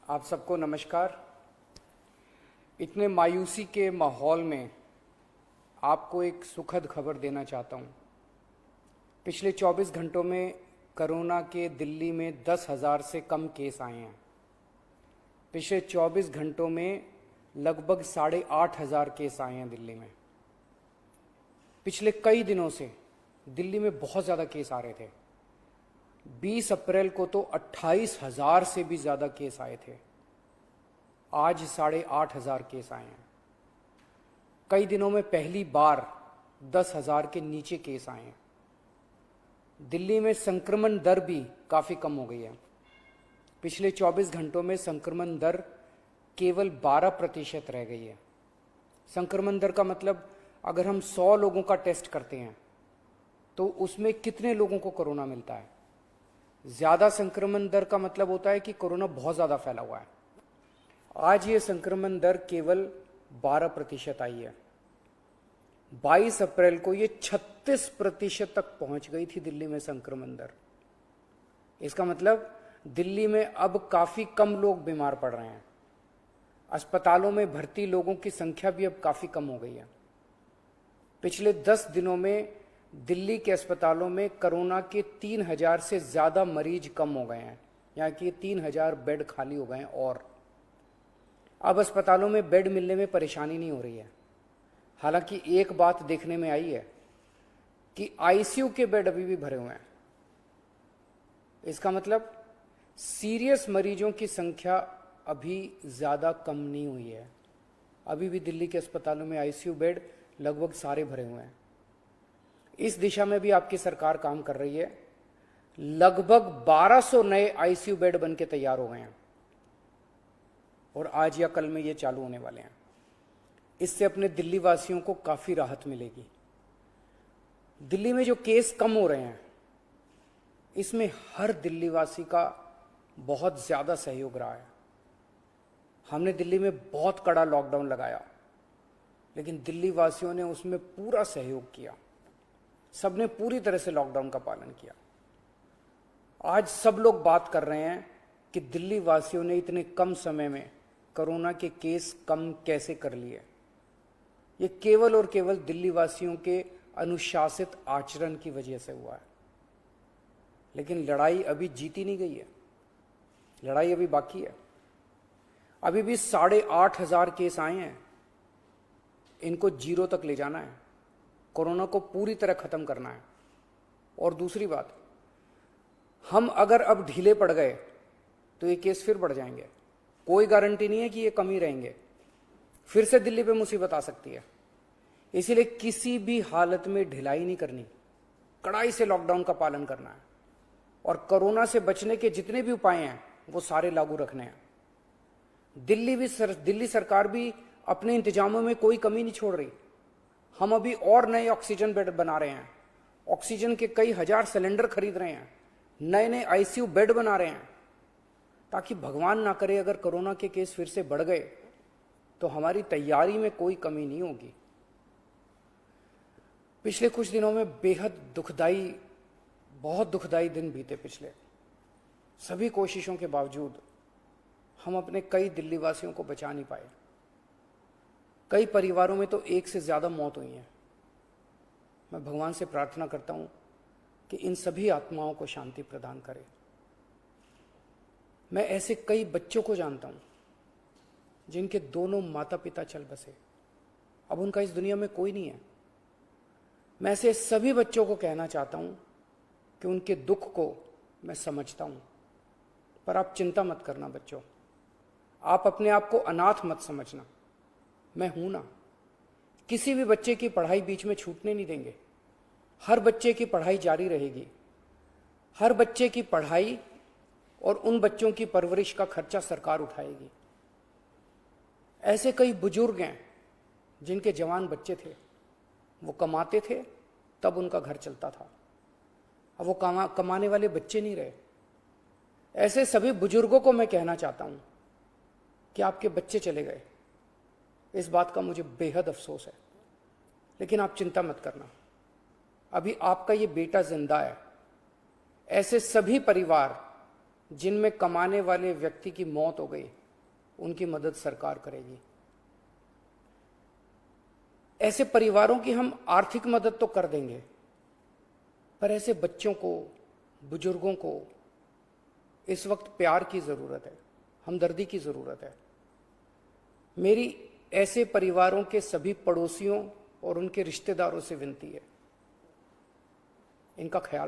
आप सबको नमस्कार। इतने मायूसी के माहौल में आपको एक सुखद खबर देना चाहता हूँ। पिछले 24 घंटों में कोरोना के दिल्ली में 10,000 से कम केस आए हैं। पिछले 24 घंटों में लगभग 8,500 केस आए हैं दिल्ली में। पिछले कई दिनों से दिल्ली में बहुत ज़्यादा केस आ रहे थे। 20 अप्रैल को तो 28,000 से भी ज़्यादा केस आए थे। आज 8,500 केस आए हैं। कई दिनों में पहली बार 10,000 के नीचे केस आए हैं। दिल्ली में संक्रमण दर भी काफ़ी कम हो गई है। पिछले 24 घंटों में संक्रमण दर केवल 12% रह गई है। संक्रमण दर का मतलब अगर हम 100 लोगों का टेस्ट करते हैं तो उसमें कितने लोगों को कोरोना मिलता है। ज़्यादा संक्रमण दर का मतलब होता है कि कोरोना बहुत ज़्यादा फैला हुआ है। आज ये संक्रमण दर केवल 12% आई है। 22 अप्रैल को ये 36% तक पहुंच गई थी दिल्ली में संक्रमण दर। इसका मतलब दिल्ली में अब काफ़ी कम लोग बीमार पड़ रहे हैं। अस्पतालों में भर्ती लोगों की संख्या भी अब काफ़ी कम हो गई है। पिछले 10 दिनों में दिल्ली के अस्पतालों में कोरोना के 3,000 से ज़्यादा मरीज कम हो गए हैं। यहाँ की 3,000 बेड खाली हो गए हैं और अब अस्पतालों में बेड मिलने में परेशानी नहीं हो रही है। हालांकि एक बात देखने में आई है कि आईसीयू के बेड अभी भी भरे हुए हैं। इसका मतलब सीरियस मरीजों की संख्या अभी ज़्यादा कम नहीं हुई है। अभी भी दिल्ली के अस्पतालों में आईसीयू बेड लगभग सारे भरे हुए हैं। इस दिशा में भी आपकी सरकार काम कर रही है। लगभग 1200 नए आईसीयू बेड बन के तैयार हो गए हैं और आज या कल में ये चालू होने वाले हैं। इससे अपने दिल्ली वासियों को काफ़ी राहत मिलेगी। दिल्ली में जो केस कम हो रहे हैं इसमें हर दिल्ली वासी का बहुत ज़्यादा सहयोग रहा है। हमने दिल्ली में बहुत कड़ा लॉकडाउन लगाया लेकिन दिल्ली वासियों ने उसमें पूरा सहयोग किया। सबने पूरी तरह से लॉकडाउन का पालन किया। आज सब लोग बात कर रहे हैं कि दिल्ली वासियों ने इतने कम समय में कोरोना के केस कम कैसे कर लिए। ये केवल और केवल दिल्ली वासियों के अनुशासित आचरण की वजह से हुआ है। लेकिन लड़ाई अभी जीती नहीं गई है। लड़ाई अभी बाकी है। अभी भी 8,500 केस आए हैं। इनको 0 तक ले जाना है। कोरोना को पूरी तरह खत्म करना है। और दूसरी बात, हम अगर अब ढीले पड़ गए तो ये केस फिर बढ़ जाएंगे। कोई गारंटी नहीं है कि ये कम ही रहेंगे। फिर से दिल्ली पे मुसीबत आ सकती है। इसीलिए किसी भी हालत में ढिलाई नहीं करनी। कड़ाई से लॉकडाउन का पालन करना है और कोरोना से बचने के जितने भी उपाय हैं वो सारे लागू रखने हैं। दिल्ली सरकार भी अपने इंतजामों में कोई कमी नहीं छोड़ रही। हम अभी और नए ऑक्सीजन बेड बना रहे हैं। ऑक्सीजन के कई हजार सिलेंडर खरीद रहे हैं। नए नए आईसीयू बेड बना रहे हैं ताकि भगवान ना करे अगर कोरोना के केस फिर से बढ़ गए तो हमारी तैयारी में कोई कमी नहीं होगी। पिछले कुछ दिनों में बेहद दुखदाई, बहुत दुखदाई दिन बीते। पिछले सभी कोशिशों के बावजूद हम अपने कई दिल्ली वासियों को बचा नहीं पाए। कई परिवारों में तो एक से ज़्यादा मौत हुई है। मैं भगवान से प्रार्थना करता हूँ कि इन सभी आत्माओं को शांति प्रदान करे। मैं ऐसे कई बच्चों को जानता हूँ जिनके दोनों माता पिता चल बसे। अब उनका इस दुनिया में कोई नहीं है। मैं ऐसे सभी बच्चों को कहना चाहता हूँ कि उनके दुख को मैं समझता हूँ, पर आप चिंता मत करना बच्चों। आप अपने आप को अनाथ मत समझना। मैं हूं ना। किसी भी बच्चे की पढ़ाई बीच में छूटने नहीं देंगे। हर बच्चे की पढ़ाई जारी रहेगी। हर बच्चे की पढ़ाई और उन बच्चों की परवरिश का खर्चा सरकार उठाएगी। ऐसे कई बुजुर्ग हैं जिनके जवान बच्चे थे, वो कमाते थे तब उनका घर चलता था। अब वो कमाने वाले बच्चे नहीं रहे। ऐसे सभी बुजुर्गों को मैं कहना चाहता हूं कि आपके बच्चे चले गए। इस बात का मुझे बेहद अफसोस है, लेकिन आप चिंता मत करना। अभी आपका ये बेटा जिंदा है। ऐसे सभी परिवार जिनमें कमाने वाले व्यक्ति की मौत हो गई, उनकी मदद सरकार करेगी। ऐसे परिवारों की हम आर्थिक मदद तो कर देंगे, पर ऐसे बच्चों को, बुजुर्गों को इस वक्त प्यार की जरूरत है, हमदर्दी की जरूरत है। मेरी ऐसे परिवारों के सभी पड़ोसियों और उनके रिश्तेदारों से विनती है, इनका ख्याल